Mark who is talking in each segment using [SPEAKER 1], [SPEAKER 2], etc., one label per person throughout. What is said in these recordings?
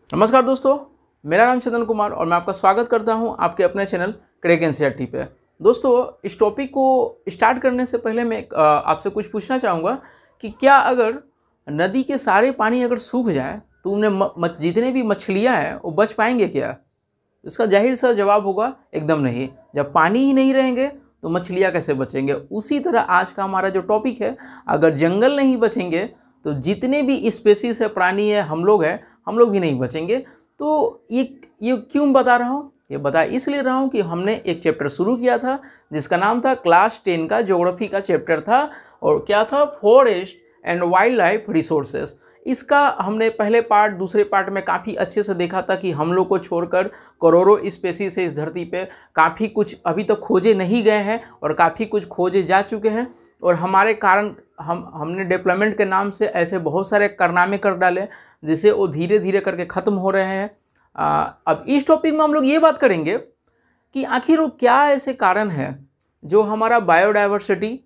[SPEAKER 1] नमस्कार दोस्तों, मेरा नाम चंदन कुमार और मैं आपका स्वागत करता हूं आपके अपने चैनल क्रैक एनसीईआरटी पे। दोस्तों, इस टॉपिक को स्टार्ट करने से पहले मैं आपसे कुछ पूछना चाहूँगा कि क्या अगर नदी के सारे पानी अगर सूख जाए तो उनमें जितने भी मछलियाँ हैं वो बच पाएंगे क्या? इसका जाहिर सा जवाब होगा एकदम नहीं। जब पानी ही नहीं रहेंगे तो मछलियाँ कैसे बचेंगे? उसी तरह आज का हमारा जो टॉपिक है, अगर जंगल नहीं बचेंगे तो जितने भी स्पेसीज है, प्राणी है, हम लोग भी नहीं बचेंगे। तो ये क्यों बता रहा हूँ? ये बता इसलिए रहा हूँ कि हमने एक चैप्टर शुरू किया था जिसका नाम था क्लास 10 का ज्योग्राफी का चैप्टर था, और क्या था? Forest and wild life resources. इसका हमने पहले पार्ट, दूसरे पार्ट में काफ़ी अच्छे से देखा था कि हम लोग को छोड़कर करोड़ों स्पेसीज है इस धरती पे, काफ़ी कुछ अभी तक खोजे नहीं गए हैं और काफ़ी कुछ खोजे जा चुके हैं। और हमारे कारण हमने डेवलपमेंट के नाम से ऐसे बहुत सारे कारनामे कर डाले जिसे वो धीरे धीरे करके ख़त्म हो रहे हैं। अब इस टॉपिक में हम लोग ये बात करेंगे कि आखिर वो क्या ऐसे कारण है जो हमारा बायोडाइवर्सिटी,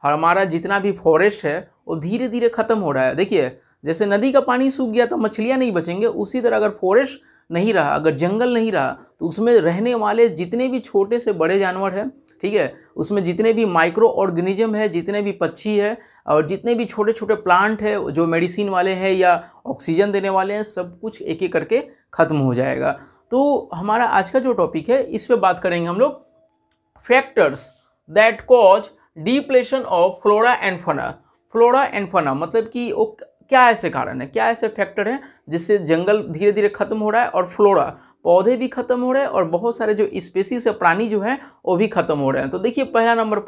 [SPEAKER 1] हमारा जितना भी फॉरेस्ट है वो धीरे धीरे ख़त्म हो रहा है। देखिए, जैसे नदी का पानी सूख गया तो मछलियाँ नहीं बचेंगे, उसी तरह अगर फॉरेस्ट नहीं रहा, अगर जंगल नहीं रहा, तो उसमें रहने वाले जितने भी छोटे से बड़े जानवर हैं, ठीक है, उसमें जितने भी माइक्रो ऑर्गेनिज्म है, जितने भी पक्षी है और जितने भी छोटे छोटे प्लांट है जो मेडिसिन वाले हैं या ऑक्सीजन देने वाले हैं, सब कुछ एक एक करके ख़त्म हो जाएगा। तो हमारा आज का जो टॉपिक है, इस पर बात करेंगे हम लोग, factors that cause depletion of flora and fauna. Flora and fauna मतलब कि वो क्या ऐसे कारण है, क्या ऐसे फैक्टर हैं जिससे जंगल धीरे धीरे खत्म हो रहा है और फ्लोरा, पौधे भी खत्म हो रहे हैं और बहुत सारे जो स्पेसीज है, प्राणी जो हैं वो भी खत्म हो रहे हैं। तो देखिए, पहला नंबर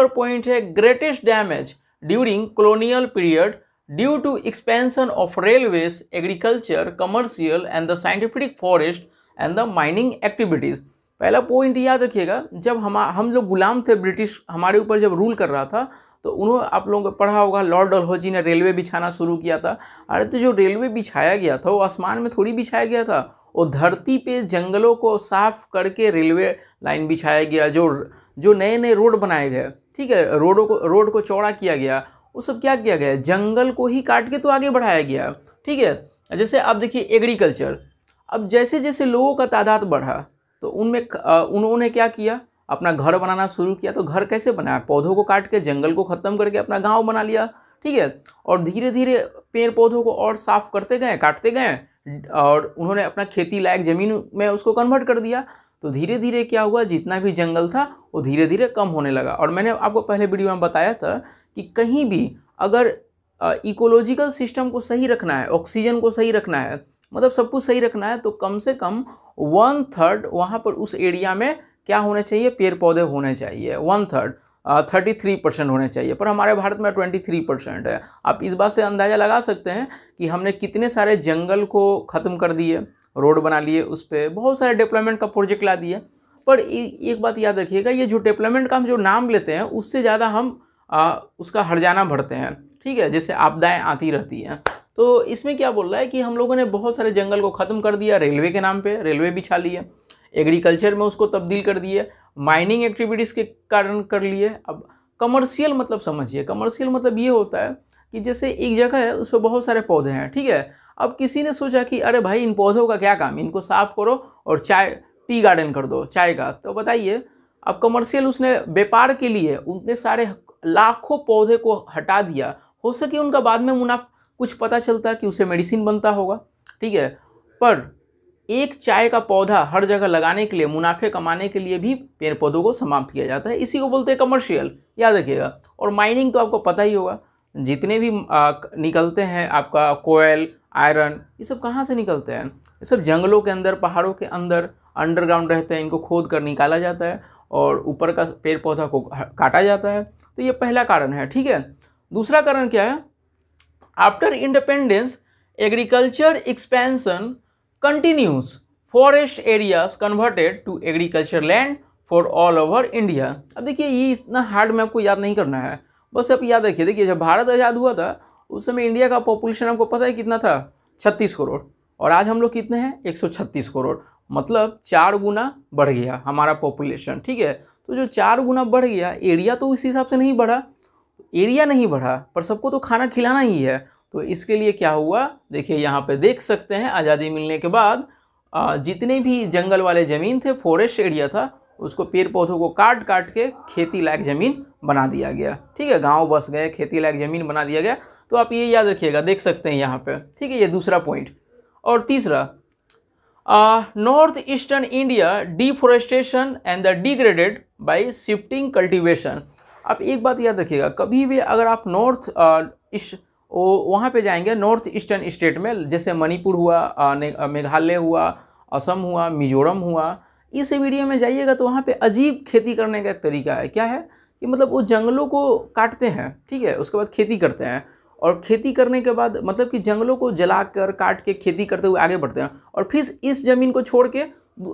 [SPEAKER 1] पॉइंट है greatest damage during colonial period due to expansion of railways, agriculture, commercial and the scientific forest and the mining activities. पहला पॉइंट याद रखिएगा, जब हम लोग गुलाम थे, ब्रिटिश हमारे ऊपर जब रूल कर रहा था, तो उन्होंने, आप लोगों को पढ़ा होगा, लॉर्ड डलहौजी ने रेलवे बिछाना शुरू किया था। अरे तो जो रेलवे बिछाया गया था वो आसमान में थोड़ी बिछाया गया था, वो धरती पे जंगलों को साफ करके रेलवे लाइन बिछाया गया। जो नए नए रोड बनाए गए, ठीक है, रोड को चौड़ा किया गया, वो सब क्या किया गया? जंगल को ही काट के तो आगे बढ़ाया गया, ठीक है। जैसे अब देखिए एग्रीकल्चर, अब जैसे जैसे लोगों का तादाद बढ़ा तो उनमें उन्होंने क्या किया? अपना घर बनाना शुरू किया। तो घर कैसे बनाया? पौधों को काट के, जंगल को ख़त्म करके अपना गांव बना लिया, ठीक है। और धीरे धीरे पेड़ पौधों को और साफ करते गए, काटते गए, और उन्होंने अपना खेती लायक ज़मीन में उसको कन्वर्ट कर दिया। तो धीरे धीरे क्या हुआ? जितना भी जंगल था वो धीरे धीरे कम होने लगा। और मैंने आपको पहले वीडियो में बताया था कि कहीं भी अगर इकोलॉजिकल सिस्टम को सही रखना है, ऑक्सीजन को सही रखना है, मतलब सब कुछ सही रखना है, तो कम से कम 1/3 वहाँ पर उस एरिया में क्या होने चाहिए? पेड़ पौधे होने चाहिए। 1/3 33% होने चाहिए, पर हमारे भारत में 23% है। आप इस बात से अंदाज़ा लगा सकते हैं कि हमने कितने सारे जंगल को ख़त्म कर दिए, रोड बना लिए, उस पर बहुत सारे डेवलपमेंट का प्रोजेक्ट ला दिए। पर एक बात याद रखिएगा, ये जो डेवलपमेंट का हम जो नाम लेते हैं उससे ज़्यादा हम उसका हर्जाना भरते हैं, ठीक है, जैसे आपदाएँ आती रहती हैं। तो इसमें क्या बोल रहा है कि हम लोगों ने बहुत सारे जंगल को ख़त्म कर दिया, रेलवे के नाम पे रेलवे बिछा लिए, एग्रीकल्चर में उसको तब्दील कर दिए, माइनिंग एक्टिविटीज़ के कारण कर लिए। अब कमर्शियल मतलब समझिए, कमर्शियल मतलब ये होता है कि जैसे एक जगह है, उस पर बहुत सारे पौधे हैं, ठीक है। अब किसी ने सोचा कि अरे भाई, इन पौधों का क्या काम, इनको साफ करो और टी गार्डन कर दो, चाय का। तो बताइए, अब कमर्शियल उसने व्यापार के लिए उतने सारे लाखों पौधे को हटा दिया। हो सके उनका बाद में मुनाफा कुछ पता चलता कि उसे मेडिसिन बनता होगा, ठीक है। पर एक चाय का पौधा हर जगह लगाने के लिए, मुनाफे कमाने के लिए भी पेड़ पौधों को समाप्त किया जाता है। इसी को बोलते हैं कमर्शियल, याद रखिएगा। और माइनिंग तो आपको पता ही होगा, जितने भी निकलते हैं आपका कोयल, आयरन, ये सब कहाँ से निकलते हैं? ये सब जंगलों के अंदर, पहाड़ों के अंदर अंडरग्राउंड रहते हैं। इनको खोद कर निकाला जाता है और ऊपर का पेड़ पौधा को काटा जाता है। तो ये पहला कारण है, ठीक है। दूसरा कारण क्या है? After independence, agriculture expansion continues, forest areas converted to agriculture land for all over India। अब देखिए, ये इतना हार्ड में आपको याद नहीं करना है, बस आप याद रखिए। देखिए, जब भारत आज़ाद हुआ था उस समय इंडिया का पॉपुलेशन आपको पता है कितना था? 36 करोड़। और आज हम लोग कितने हैं? 136 करोड़। मतलब 4 गुना बढ़ गया हमारा पॉपुलेशन, ठीक है। तो जो 4 गुना बढ़ गया, एरिया तो उस हिसाब से नहीं बढ़ा, एरिया नहीं बढ़ा, पर सबको तो खाना खिलाना ही है। तो इसके लिए क्या हुआ, देखिए यहाँ पे देख सकते हैं, आज़ादी मिलने के बाद जितने भी जंगल वाले ज़मीन थे, फॉरेस्ट एरिया था, उसको पेड़ पौधों को काट काट के खेती लायक ज़मीन बना दिया गया। ठीक है, गांव बस गए, खेती लायक ज़मीन बना दिया गया। तो आप ये याद रखिएगा, देख सकते हैं यहाँ पे। ठीक है, ये दूसरा पॉइंट। और तीसरा, north eastern India deforestation and the degraded by shifting cultivation. आप एक बात याद रखिएगा, कभी भी अगर आप नॉर्थ ईस्ट वहाँ पे जाएंगे, नॉर्थ ईस्टर्न स्टेट में, जैसे मणिपुर हुआ, मेघालय हुआ, असम हुआ, मिजोरम हुआ, इस एरिया में जाइएगा तो वहाँ पे अजीब खेती करने का एक तरीका है। क्या है कि मतलब वो जंगलों को काटते हैं, ठीक है, उसके बाद खेती करते हैं, और खेती करने के बाद मतलब कि जंगलों को जलाकर काट के खेती करते हुए आगे बढ़ते हैं, और फिर इस ज़मीन को छोड़ के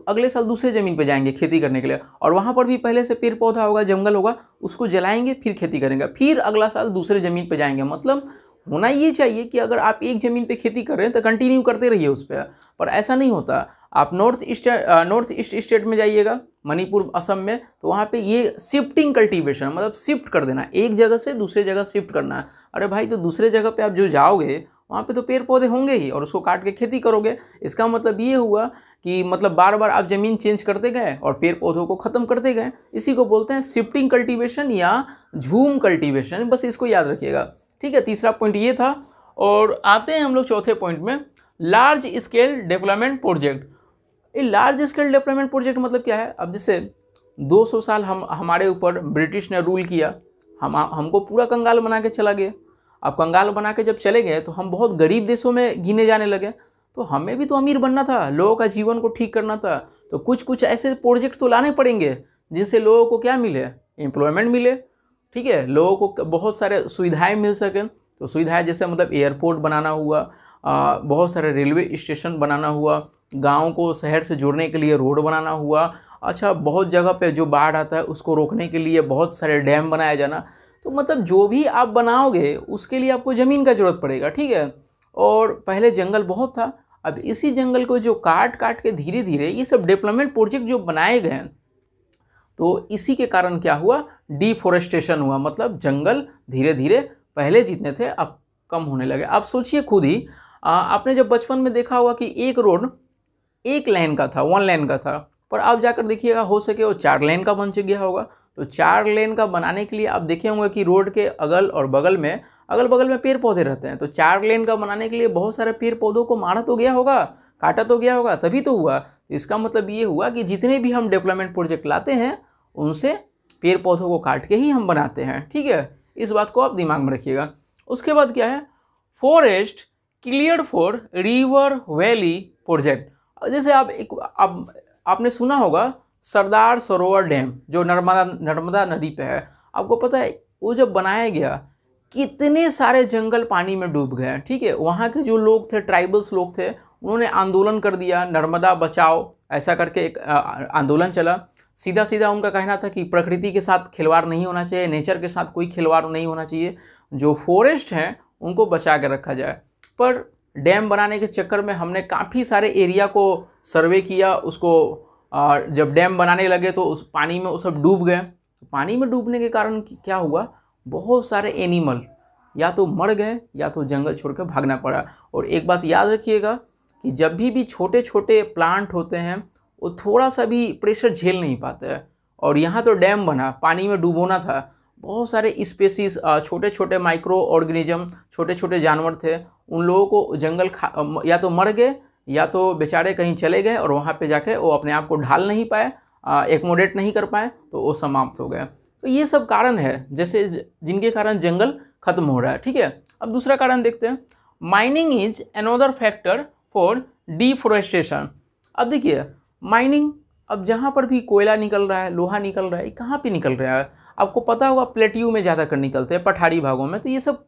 [SPEAKER 1] अगले साल दूसरे ज़मीन पे जाएंगे खेती करने के लिए, और वहाँ पर भी पहले से पेड़ पौधा होगा, जंगल होगा, उसको जलाएंगे, फिर खेती करेंगे, फिर अगला साल दूसरे ज़मीन पे जाएंगे। मतलब होना ये चाहिए कि अगर आप एक ज़मीन पे खेती कर रहे हैं तो कंटिन्यू करते रहिए उस पर ऐसा नहीं होता। आप नॉर्थ ईस्ट स्टेट में जाइएगा, मणिपुर, असम में, तो वहाँ पे ये शिफ्टिंग कल्टीवेशन, मतलब शिफ्ट कर देना, एक जगह से दूसरे जगह शिफ्ट करना है। अरे भाई, तो दूसरे जगह पे आप जो जाओगे वहाँ पे तो पेड़ पौधे होंगे ही, और उसको काट के खेती करोगे। इसका मतलब ये हुआ कि मतलब बार बार आप ज़मीन चेंज करते गए और पेड़ पौधों को ख़त्म करते गए। इसी को बोलते हैं शिफ्टिंग कल्टीवेशन या झूम कल्टीवेशन, बस इसको याद रखिएगा। ठीक है, तीसरा पॉइंट ये था। और आते हैं हम लोग चौथे पॉइंट में, लार्ज स्केल डेवलपमेंट प्रोजेक्ट। ये लार्ज स्केल डेवलपमेंट प्रोजेक्ट मतलब क्या है? अब जैसे 200 साल हमारे ऊपर ब्रिटिश ने रूल किया, हमको पूरा कंगाल बना के चला गया। अब कंगाल बना के जब चले गए तो हम बहुत गरीब देशों में गिने जाने लगे, तो हमें भी तो अमीर बनना था, लोगों का जीवन को ठीक करना था। तो कुछ कुछ ऐसे प्रोजेक्ट तो लाने पड़ेंगे जिससे लोगों को क्या मिले, एम्प्लॉयमेंट मिले। ठीक है, लोगों को बहुत सारे सुविधाएं मिल सकें। तो सुविधाएं जैसे मतलब एयरपोर्ट बनाना हुआ, बहुत सारे रेलवे स्टेशन बनाना हुआ, गाँव को शहर से जोड़ने के लिए रोड बनाना हुआ। अच्छा, बहुत जगह पे जो बाढ़ आता है उसको रोकने के लिए बहुत सारे डैम बनाया जाना। तो मतलब जो भी आप बनाओगे उसके लिए आपको ज़मीन का ज़रूरत पड़ेगा। ठीक है, और पहले जंगल बहुत था, अब इसी जंगल को जो काट काट के धीरे धीरे ये सब डेवलपमेंट प्रोजेक्ट जो बनाए गए, तो इसी के कारण क्या हुआ, डिफोरेस्टेशन हुआ। मतलब जंगल धीरे धीरे पहले जितने थे अब कम होने लगे। आप सोचिए खुद ही, आपने जब बचपन में देखा होगा कि एक रोड एक लाइन का था, 1 लेन का था, पर आप जाकर देखिएगा हो सके वो 4 लेन का बन गया होगा। तो 4 लेन का बनाने के लिए आप देखे होंगे कि रोड के अगल बगल में पेड़ पौधे रहते हैं। तो 4 लेन का बनाने के लिए बहुत सारे पेड़ पौधों को मारा तो गया होगा, काटा तो गया होगा, तभी तो हुआ। तो इसका मतलब ये हुआ कि जितने भी हम डेवलपमेंट प्रोजेक्ट लाते हैं उनसे पेड़ पौधों को काट के ही हम बनाते हैं। ठीक है, इस बात को आप दिमाग में रखिएगा। उसके बाद क्या है, forest cleared for river valley project. जैसे आपने सुना होगा सरदार सरोवर डैम जो नर्मदा नदी पे है। आपको पता है वो जब बनाया गया कितने सारे जंगल पानी में डूब गए। ठीक है, वहाँ के जो लोग थे, ट्राइबल्स लोग थे, उन्होंने आंदोलन कर दिया, नर्मदा बचाओ ऐसा करके एक आंदोलन चला। सीधा सीधा उनका कहना था कि प्रकृति के साथ खिलवाड़ नहीं होना चाहिए, नेचर के साथ कोई खिलवाड़ नहीं होना चाहिए, जो फॉरेस्ट हैं उनको बचा के रखा जाए। पर डैम बनाने के चक्कर में हमने काफ़ी सारे एरिया को सर्वे किया, उसको जब डैम बनाने लगे तो उस पानी में वो सब डूब गए। पानी में डूबने के कारण क्या हुआ, बहुत सारे एनिमल या तो मर गए या तो जंगल छोड़ कर भागना पड़ा। और एक बात याद रखिएगा कि जब भी छोटे छोटे प्लांट होते हैं वो थोड़ा सा भी प्रेशर झेल नहीं पाते हैं, और यहाँ तो डैम बना, पानी में डूबोना था, बहुत सारे स्पेसीज, छोटे छोटे माइक्रो ऑर्गेनिज्म, छोटे छोटे जानवर थे, उन लोगों को जंगल या तो मर गए या तो बेचारे कहीं चले गए और वहाँ पे जाके वो अपने आप को ढाल नहीं पाए, एकमोडेट नहीं कर पाए, तो वो समाप्त हो गए। तो ये सब कारण है जैसे जिनके कारण जंगल खत्म हो रहा है। ठीक है, अब दूसरा कारण देखते हैं, mining is another factor for deforestation. अब देखिए माइनिंग, अब जहाँ पर भी कोयला निकल रहा है, लोहा निकल रहा है, कहाँ पे निकल रहा है? आपको पता होगा प्लेट्यू में ज़्यादातर निकलते हैं, पठारी भागों में। तो ये सब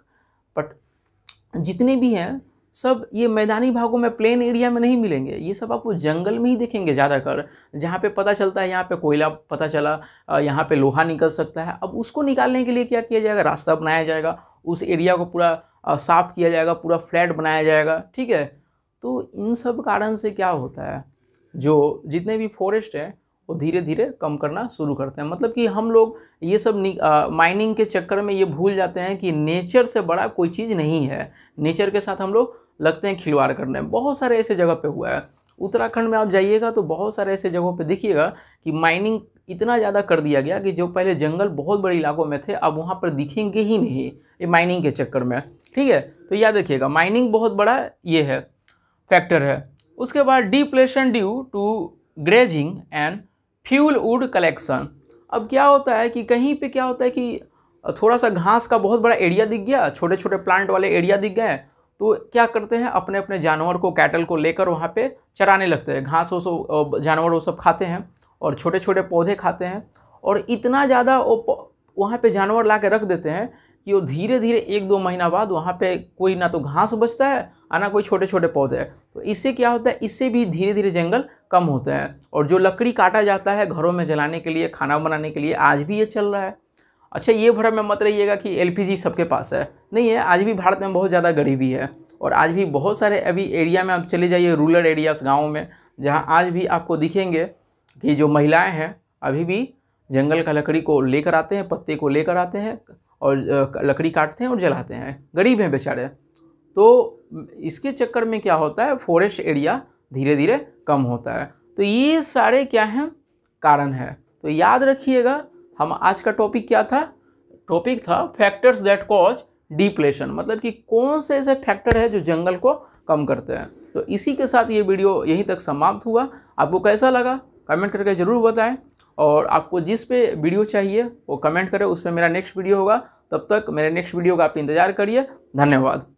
[SPEAKER 1] जितने भी हैं सब ये मैदानी भागों में, प्लेन एरिया में नहीं मिलेंगे, ये सब आपको जंगल में ही दिखेंगे ज़्यादातर, जहाँ पे पता चलता है यहाँ पे कोयला पता चला, यहाँ पे लोहा निकल सकता है। अब उसको निकालने के लिए क्या किया जाएगा, रास्ता बनाया जाएगा, उस एरिया को पूरा साफ़ किया जाएगा, पूरा फ्लैट बनाया जाएगा। ठीक है, तो इन सब कारण से क्या होता है, जो जितने भी फॉरेस्ट हैं वो धीरे धीरे कम करना शुरू करते हैं। मतलब कि हम लोग ये सब माइनिंग के चक्कर में ये भूल जाते हैं कि नेचर से बड़ा कोई चीज़ नहीं है। नेचर के साथ हम लोग लगते हैं खिलवाड़ करने। बहुत सारे ऐसे जगह पे हुआ है, उत्तराखंड में आप जाइएगा तो बहुत सारे ऐसे जगहों पे देखिएगा कि माइनिंग इतना ज़्यादा कर दिया गया कि जो पहले जंगल बहुत बड़े इलाकों में थे अब वहाँ पर दिखेंगे ही नहीं, ये माइनिंग के चक्कर में। ठीक है, तो याद रखिएगा माइनिंग बहुत बड़ा ये है फैक्टर है। उसके बाद depletion due to grazing and fuel wood collection. अब क्या होता है कि कहीं पे क्या होता है कि थोड़ा सा घास का बहुत बड़ा एरिया दिख गया, छोटे छोटे प्लांट वाले एरिया दिख गए, तो क्या करते हैं अपने अपने जानवर को, कैटल को लेकर वहाँ पे चराने लगते हैं। घास वो सब जानवर वो सब खाते हैं और छोटे छोटे पौधे खाते हैं, और इतना ज़्यादा वो वहाँ पे जानवर ला के रख देते हैं कि वो धीरे धीरे 1-2 महीना बाद वहाँ पे कोई ना तो घास बचता है और ना कोई छोटे छोटे पौधे हैं। तो इससे क्या होता है, इससे भी धीरे धीरे जंगल कम होते हैं। और जो लकड़ी काटा जाता है घरों में जलाने के लिए, खाना बनाने के लिए, आज भी ये चल रहा है। अच्छा, ये भ्रम में मत रहिएगा कि एलपीजी सबके पास है, नहीं है। आज भी भारत में बहुत ज़्यादा गरीबी है, और आज भी बहुत सारे अभी एरिया में आप चले जाइए, रूरल एरियाज, गाँव में, जहाँ आज भी आपको दिखेंगे कि जो महिलाएं हैं अभी भी जंगल का लकड़ी को लेकर आते हैं, पत्ते को लेकर आते हैं और लकड़ी काटते हैं और जलाते हैं। गरीब हैं बेचारे। तो इसके चक्कर में क्या होता है, फॉरेस्ट एरिया धीरे धीरे कम होता है। तो ये सारे क्या हैं, कारण है। तो याद रखिएगा, हम आज का टॉपिक क्या था, टॉपिक था फैक्टर्स दैट कॉज डिप्लेशन, मतलब कि कौन से ऐसे फैक्टर है जो जंगल को कम करते हैं। तो इसी के साथ ये वीडियो यहीं तक समाप्त हुआ। आपको कैसा लगा कमेंट करके ज़रूर बताएं, और आपको जिस पे वीडियो चाहिए वो कमेंट करें, उस पर मेरा नेक्स्ट वीडियो होगा। तब तक मेरे नेक्स्ट वीडियो का आप इंतज़ार करिए। धन्यवाद।